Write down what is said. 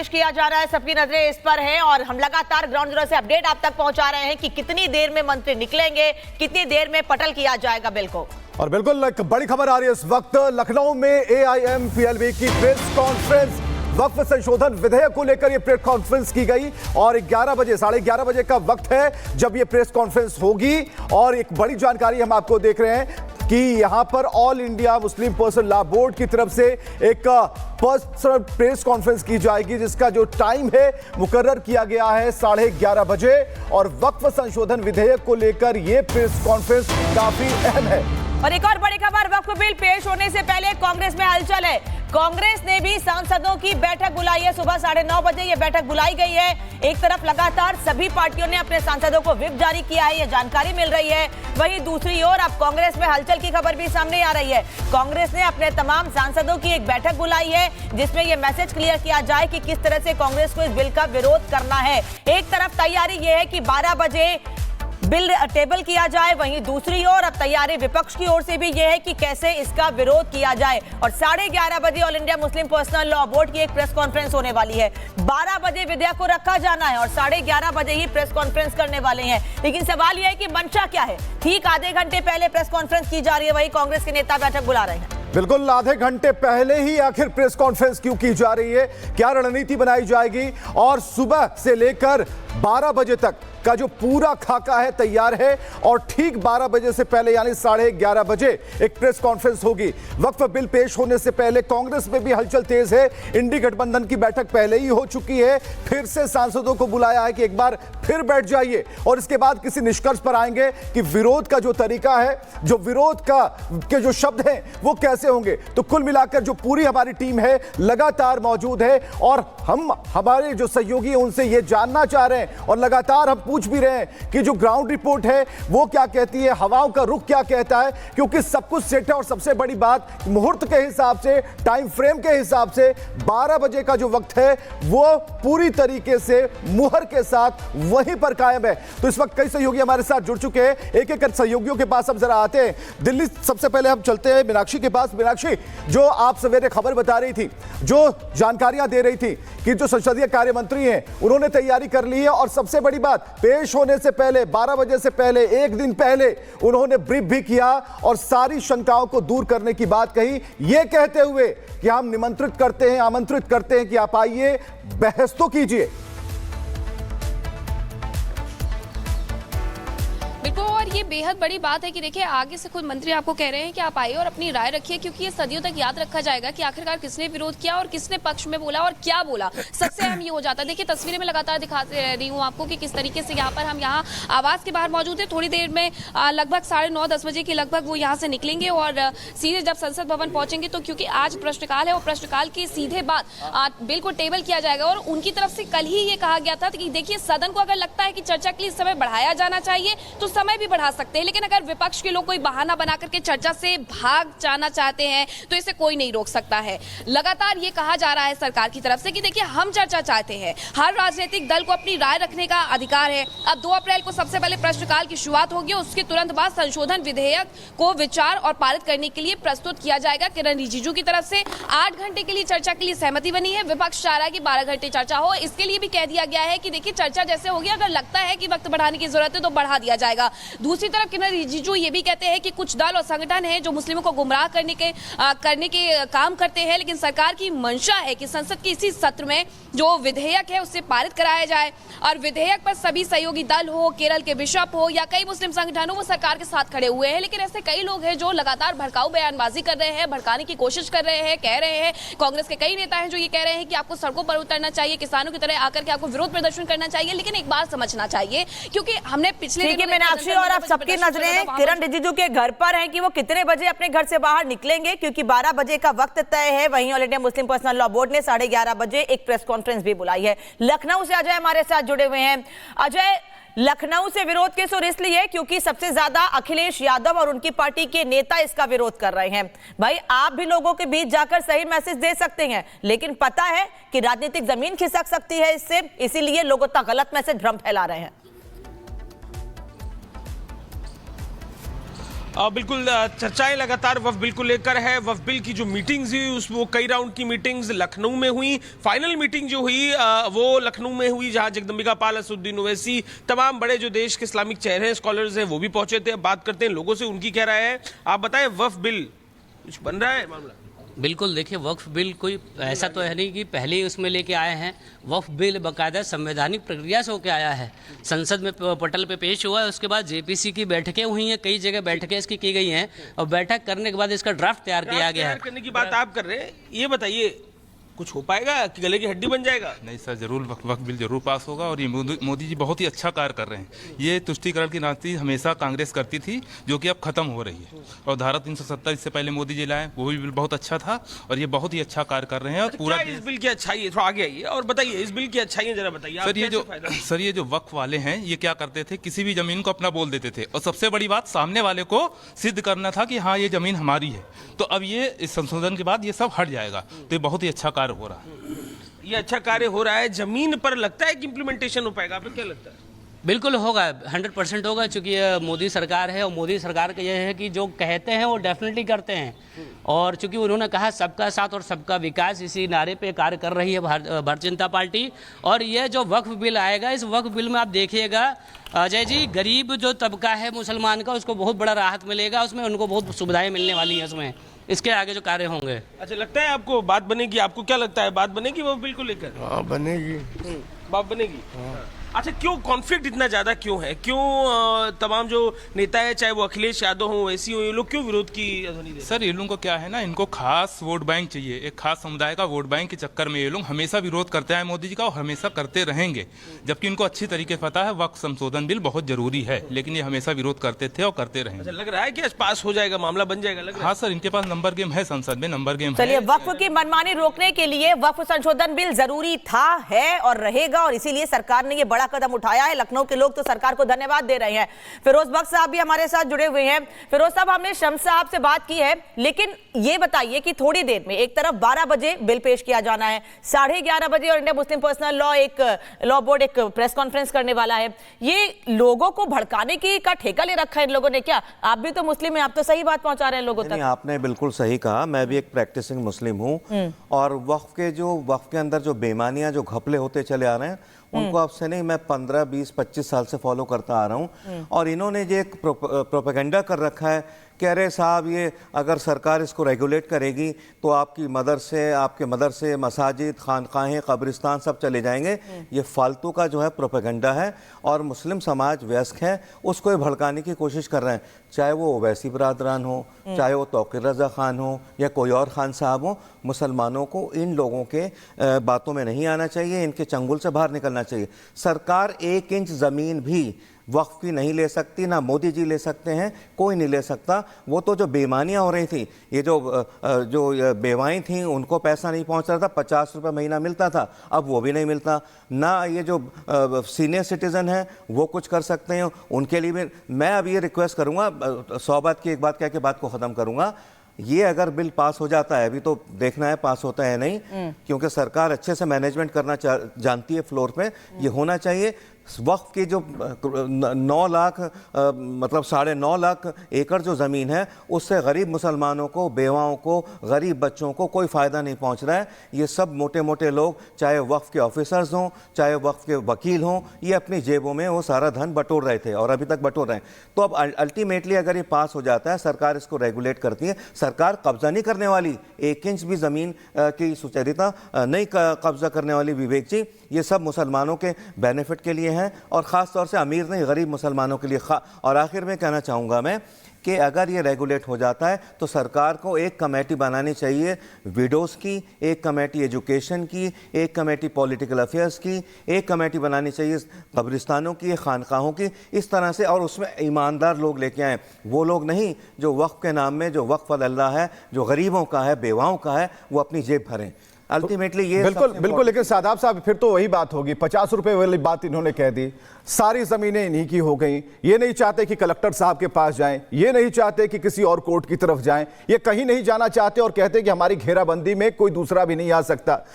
पेश किया जा रहा है, सबकी नजरें इस पर हैं और हम लगातार ग्राउंड जीरो से अपडेट आप तक पहुंचा रहे हैं कि कितनी देर में मंत्री निकलेंगे, कितनी देर में पटल किया जाएगा बिल को। और बिल्कुल एक बड़ी खबर आ रही है इस वक्त, लखनऊ में एआईएमपीएलबी की प्रेस कॉन्फ्रेंस, वक्फ संशोधन विधेयक को लेकर यह प्रेस कॉन्फ्रेंस की गई और 11 बजे 11:30 बजे का वक्त है जब यह प्रेस कॉन्फ्रेंस होगी। और एक बड़ी जानकारी हम आपको देख रहे हैं कि यहां पर all India Muslim person law board की तरफ से एक पर्सनल प्रेस कॉन्फ्रेंस की जाएगी जिसका जो टाइम है मुकर्रर किया गया है 11:30 बजे। और वक्फ संशोधन विधेयक को लेकर यह प्रेस कॉन्फ्रेंस काफी अहम है। और एक और बड़ी खबर, वक्फ बिल पेश होने से पहले कांग्रेस में हलचल है। कांग्रेस ने भी सांसदों की बैठक बुलाई है, सुबह 9:30 बजे ये बैठक बुलाई गई है। एक तरफ लगातार सभी पार्टियों ने अपने सांसदों को व्हिप जारी किया है, ये जानकारी मिल रही है। वहीं दूसरी ओर अब कांग्रेस में हलचल की खबर भी सामने आ रही है। कांग्रेस ने अपने तमाम सांसदों की एक बैठक बुलाई है जिसमें यह मैसेज क्लियर किया जाए कि किस तरह से कांग्रेस को इस बिल का विरोध करना है। एक तरफ तैयारी यह है कि 12 बजे बिल टेबल किया जाए, वहीं दूसरी ओर अब तैयारी विपक्ष की ओर से भी यह है कि कैसे इसका विरोध किया जाए। और 11:30 बजे all India Muslim personal law board की एक प्रेस कॉन्फ्रेंस होने वाली है। 12 बजे विधेयक को रखा जाना है और 11:30 बजे ही प्रेस कॉन्फ्रेंस करने वाले हैं। लेकिन सवाल यह है कि मंशा क्या है। ठीक आधे घंटे पहले प्रेस कॉन्फ्रेंस की जा रही है, वही कांग्रेस के नेता बैठक बुला रहे हैं। बिल्कुल, आधे घंटे पहले ही आखिर प्रेस कॉन्फ्रेंस क्यों की जा रही है, क्या रणनीति बनाई जाएगी? और सुबह से लेकर 12 बजे तक का जो पूरा खाका है तैयार है और ठीक 12 बजे से पहले यानी 11:30 बजे एक प्रेस कॉन्फ्रेंस होगी। वक्फ बिल पेश होने से पहले कांग्रेस में भी हलचल तेज है। इंडी गठबंधन की बैठक पहले ही हो चुकी है, फिर से सांसदों को बुलाया है कि एक बार फिर बैठ जाइए और इसके बाद किसी निष्कर्ष पर आएंगे कि विरोध का जो तरीका है, जो विरोध का के जो शब्द हैं वो कैसे होंगे। तो कुल मिलाकर जो पूरी हमारी टीम है लगातार मौजूद है और हम हमारे जो सहयोगी हैं उनसे ये जानना चाह रहे हैं और लगातार हम पूछ भी रहे हैं कि जो ग्राउंड रिपोर्ट है वो क्या कहती है, हवाओं का रुख क्या कहता है, क्योंकि सब कुछ सेट है। और सबसे बड़ी बात, मुहूर्त के हिसाब से, टाइम फ्रेम के हिसाब से 12 बजे का जो वक्त है वो पूरी तरीके से मुहर के साथ वहीं पर कायम है। तो इस वक्त कई सहयोगी हमारे साथ जुड़ चुके हैं, एक एक सहयोगियों के पास हम जरा आते हैं। दिल्ली सबसे पहले हम चलते हैं मीनाक्षी के पास। मीनाक्षी, जो आप सवेरे खबर बता रही थी, जो जानकारियां दे रही थी कि जो संसदीय कार्य मंत्री हैं उन्होंने तैयारी कर ली है और सबसे बड़ी बात, पेश होने से पहले 12 बजे से पहले एक दिन पहले उन्होंने ब्रीफ भी किया और सारी शंकाओं को दूर करने की बात कही, ये कहते हुए कि हम निमंत्रित करते हैं, आमंत्रित करते हैं कि आप आइए, बहस तो कीजिए। और ये बेहद बड़ी बात है कि देखिए आगे से खुद मंत्री आपको कह रहे हैं कि आप आइए और अपनी राय रखिए, क्योंकि ये सदियों तक याद रखा जाएगा कि आखिरकार किसने विरोध किया और किसने पक्ष में बोला और क्या बोला। सबसे अहम ये हो जाता है। देखिए तस्वीरें में लगातार दिखा रही हूँ आपको कि किस तरीके से यहाँ पर हम यहाँ आवास के बाहर मौजूद है। थोड़ी देर में लगभग 9:30-10 बजे के लगभग वो यहाँ से निकलेंगे और सीधे जब संसद भवन पहुंचेंगे तो क्योंकि आज प्रश्नकाल है और प्रश्नकाल के सीधे बाद बिल को टेबल किया जाएगा। और उनकी तरफ से कल ही ये कहा गया था कि देखिए सदन को अगर लगता है कि चर्चा के लिए समय बढ़ाया जाना चाहिए तो समय भी बढ़ा सकते हैं, लेकिन अगर विपक्ष के लोग कोई बहाना बना करके चर्चा से भाग जाना चाहते हैं तो इसे कोई नहीं रोक सकता है। लगातार ये कहा जा रहा है सरकार की तरफ से कि देखिए हम चर्चा चाहते हैं, हर राजनीतिक दल को अपनी राय रखने का अधिकार है। अब 2 अप्रैल को सबसे पहले प्रश्नकाल की शुरुआत होगी, उसके तुरंत बाद संशोधन विधेयक को विचार और पारित करने के लिए प्रस्तुत किया जाएगा। किरण रिजिजू की तरफ से 8 घंटे के लिए चर्चा के लिए सहमति बनी है, विपक्ष चाह रहा है कि 12 घंटे चर्चा हो। इसके लिए भी कह दिया गया है कि देखिए चर्चा जैसे होगी, अगर लगता है कि वक्त बढ़ाने की जरूरत है तो बढ़ा दिया जाएगा। दूसरी तरफ किरण रिजिजू ये भी कहते हैं कि कुछ दल और संगठन हैं जो मुस्लिमों को गुमराह करने के काम करते हैं, लेकिन सरकार की मंशा है कि संसद के इसी सत्र में जो विधेयक है उससे पारित कराया जाए और विधेयक पर सभी सहयोगी दल हो, केरल के बिशप हो या कई मुस्लिम संगठन हो, वो सरकार के साथ खड़े हुए हैं। लेकिन ऐसे कई लोग हैं जो लगातार भड़काऊ बयानबाजी कर रहे हैं, भड़काने की कोशिश कर रहे हैं, कह रहे हैं। कांग्रेस के कई नेता हैं जो ये कह रहे हैं कि आपको सड़कों पर उतरना चाहिए, किसानों की तरह आकर के आपको विरोध प्रदर्शन करना चाहिए। लेकिन एक बात समझना चाहिए, क्योंकि हमने पिछले मीनाक्षी और अब सबकी नजरें किरण रिजिजू के घर पर हैं कि वो कितने बजे अपने घर से बाहर निकलेंगे, क्योंकि 12 बजे का वक्त तय है। वहीं all India Muslim personal law board ने 11:30 बजे एक प्रेस कॉन्फ्रेंस भी बुलाई है। लखनऊ से अजय हमारे साथ जुड़े हुए हैं। अजय, लखनऊ से विरोध के सुर इसलिए क्योंकि सबसे ज्यादा अखिलेश यादव और उनकी पार्टी के नेता इसका विरोध कर रहे हैं। भाई आप भी लोगों के बीच जाकर सही मैसेज दे सकते हैं, लेकिन पता है कि राजनीतिक जमीन खिसक सकती है इससे, इसीलिए लोगों तक गलत मैसेज भ्रम फैला रहे हैं। बिल्कुल चर्चाएं लगातार वक्फ बिल को लेकर है। वक्फ बिल की जो मीटिंग्स हुई वो कई राउंड की मीटिंग्स लखनऊ में हुई। फाइनल मीटिंग जो हुई वो लखनऊ में हुई, जहां जगदम्बिका पाल, असदुद्दीन ओवैसी, तमाम बड़े जो देश के इस्लामिक चेहरे हैं, स्कॉलर्स हैं, वो भी पहुंचे थे। अब बात करते हैं लोगों से, उनकी क्या राय है। आप बताएं, वक्फ बिल कुछ बन रहा है मामला? बिल्कुल, देखिए वक्फ बिल कोई ऐसा तो है नहीं कि पहले ही उसमें लेके आए हैं। वक्फ बिल बाकायदा संवैधानिक प्रक्रिया से होकर आया है, संसद में पटल पे पेश हुआ है। उसके बाद जेपीसी की बैठकें हुई हैं, कई जगह बैठकें इसकी की गई हैं और बैठक करने के बाद इसका ड्राफ्ट तैयार किया गया है। करने की बात आप कर रहे हैं, ये बताइए कुछ हो पाएगा कि गले की हड्डी बन जाएगा? नहीं सर, जरूर वक्फ बिल जरूर पास होगा और ये मोदी जी बहुत ही अच्छा कार्य कर रहे हैं। ये तुष्टीकरण की नीति हमेशा कांग्रेस करती थी, जो कि अब खत्म हो रही है। और धारा 370 इससे पहले मोदी जी लाए, वो भी बिल बहुत अच्छा था और ये बहुत ही अच्छा कार्य कर रहे हैं। और पूरा इस बिल की अच्छाई है, थोड़ा आगे आइए और बताइए इस बिल की अच्छाई जरा बताइए। सर ये जो वक्फ वाले हैं, ये क्या करते थे, किसी भी जमीन को अपना बोल देते थे और सबसे बड़ी बात सामने वाले को सिद्ध करना था कि हाँ ये जमीन हमारी है। तो अब ये इस संशोधन के बाद ये सब हट जाएगा, तो ये बहुत ही अच्छा कार्य हो रहा है। ये अच्छा कार्य हो रहा है, जमीन पर लगता है कि इंप्लीमेंटेशन हो पाएगा? आपको क्या लगता है? बिल्कुल होगा, 100% होगा, क्योंकि ये मोदी सरकार है और मोदी सरकार का यह है कि जो कहते हैं वो डेफिनेटली करते हैं। और चूंकि उन्होंने कहा सबका साथ और सबका विकास, इसी नारे पे कार्य कर रही है भारतीय जनता पार्टी। और ये जो वक्फ बिल आएगा, इस वक्फ बिल में आप देखिएगा अजय जी, गरीब जो तबका है मुसलमान का, उसको बहुत बड़ा राहत मिलेगा, उसमें उनको बहुत सुविधाएं मिलने वाली हैं उसमें, इसके आगे जो कार्य होंगे। अच्छा, लगता है आपको बात बनेगी? आपको क्या लगता है, बात बनेगी वो बिल को लेकर? हाँ बनेगी, बात बनेगी। अच्छा, क्यों कॉन्फ्लिक्ट इतना ज्यादा क्यों है? क्यों तमाम जो नेता है, चाहे वो अखिलेश यादव हो, वैसी हो, ये लोग क्यों विरोध की ध्वनि देते हैं? सर ये लोगों को क्या है ना, इनको खास वोट बैंक चाहिए, एक खास समुदाय का वोट बैंक के चक्कर में ये लोग हमेशा विरोध करते हैं मोदी जी का और हमेशा करते रहेंगे। जबकि इनको अच्छी तरीके से पता है वक्फ संशोधन बिल बहुत जरूरी है, लेकिन ये हमेशा विरोध करते थे और करते रहेंगे। अच्छा, लग रहा है कि आज पास हो जाएगा, मामला बन जाएगा? लग रहा है। हाँ सर, इनके पास नंबर गेम है, संसद में नंबर गेम है। चलिए, वक्फ की मनमानी रोकने के लिए वक्फ संशोधन बिल जरूरी था, है और रहेगा, और इसीलिए सरकार ने ये बड़ा कदम उठाया है। लखनऊ के लोग तो सरकार को धन्यवाद दे रहे हैं। फिरोज बख्श साहब भी हमारे साथ जुड़े हुए हैं। फिरोज साहब, हमने शम्स साहब से बात की है, लेकिन ये बताइए कि थोड़ी देर में एक तरफ 12 बजे बिल पेश किया जाना है, 11:30 बजे और India Muslim personal law board एक प्रेस कॉन्फ्रेंस करने वाला है। ये लोगों को भड़काने की का ठेका ले रखा है इन लोगों ने क्या? आप भी तो मुस्लिम हैं, आप तो सही बात पहुंचा रहे हैं लोगों तक। आपने बिल्कुल सही कहा, मैं भी एक प्रैक्टिसिंग मुस्लिम हूँ और वक्फ के अंदर जो बेईमानियां, जो घपले होते चले आ रहे हैं, उनको अब से नहीं, मैं 15, 20, 25 साल से फॉलो करता आ रहा हूँ। और इन्होंने जो एक प्रोपेगेंडा कर रखा है कि अरे साहब, ये अगर सरकार इसको रेगुलेट करेगी तो आपके मदरसे, मसाजिद, खानकाहें, कब्रिस्तान सब चले जाएंगे। ये फालतू का जो है प्रोपेगेंडा है और मुस्लिम समाज वयस्क है, उसको ये भड़काने की कोशिश कर रहे हैं। चाहे वो ओवैसी बरादरान हो, चाहे वो तौकीर रजा खान हो या कोई और खान साहब हो, मुसलमानों को इन लोगों के बातों में नहीं आना चाहिए, इनके चंगुल से बाहर निकलना चाहिए। सरकार 1 इंच ज़मीन भी वक्फ की नहीं ले सकती, ना मोदी जी ले सकते हैं, कोई नहीं ले सकता। वो तो जो बेईमानियाँ हो रही थी, ये जो बेवाएँ थीं, उनको पैसा नहीं पहुंच रहा था, 50 रुपये महीना मिलता था, अब वो भी नहीं मिलता। ना ये जो सीनियर सिटीज़न हैं वो कुछ कर सकते हैं, उनके लिए भी मैं अब ये रिक्वेस्ट करूँगा, 100 बात की एक बात कह के बात को ख़त्म करूँगा। ये अगर बिल पास हो जाता है, अभी तो देखना है पास होता है नहीं, क्योंकि सरकार अच्छे से मैनेजमेंट करना जानती है फ्लोर पे, ये होना चाहिए। वक्फ की जो 9 लाख मतलब 9.5 लाख एकड़ जो ज़मीन है, उससे गरीब मुसलमानों को, बेवाओं को, गरीब बच्चों को कोई फ़ायदा नहीं पहुंच रहा है। ये सब मोटे मोटे लोग, चाहे वक्फ के ऑफिसर्स हों, चाहे वक्फ के वकील हों, ये अपनी जेबों में वो सारा धन बटोर रहे थे और अभी तक बटोर रहे हैं। तो अब अल्टीमेटली अगर ये पास हो जाता है, सरकार इसको रेगुलेट करती है, सरकार कब्जा नहीं करने वाली, 1 इंच भी ज़मीन की सुचरिता नहीं कब्जा करने वाली। विवेक जी, ये सब मुसलमानों के बेनिफिट के लिए हैं और ख़ास तौर से अमीर नहीं, गरीब मुसलमानों के लिए। और आखिर में कहना चाहूँगा मैं कि अगर ये रेगुलेट हो जाता है तो सरकार को एक कमेटी बनानी चाहिए विडोज़ की, एक कमेटी एजुकेशन की, एक कमेटी पॉलिटिकल अफेयर्स की, एक कमेटी बनानी चाहिए कब्रिस्तानों की, खानकाहों की, इस तरह से। और उसमें ईमानदार लोग लेके आएँ, वो लोग नहीं जो वक्फ के नाम में, जो वक्फ अल्लाह है, जो गरीबों का है, बेवाओं का है, वो अपनी जेब भरें। अल्टीमेटली ये बिल्कुल, लेकिन सादाब साहब फिर तो वही बात होगी, 50 रुपए वाली बात इन्होंने कह दी, सारी जमीनें इन्हीं की हो गई। ये नहीं चाहते कि कलेक्टर साहब के पास जाएं, ये नहीं चाहते कि किसी और कोर्ट की तरफ जाएं, ये कहीं नहीं जाना चाहते और कहते कि हमारी घेराबंदी में कोई दूसरा भी नहीं आ सकता।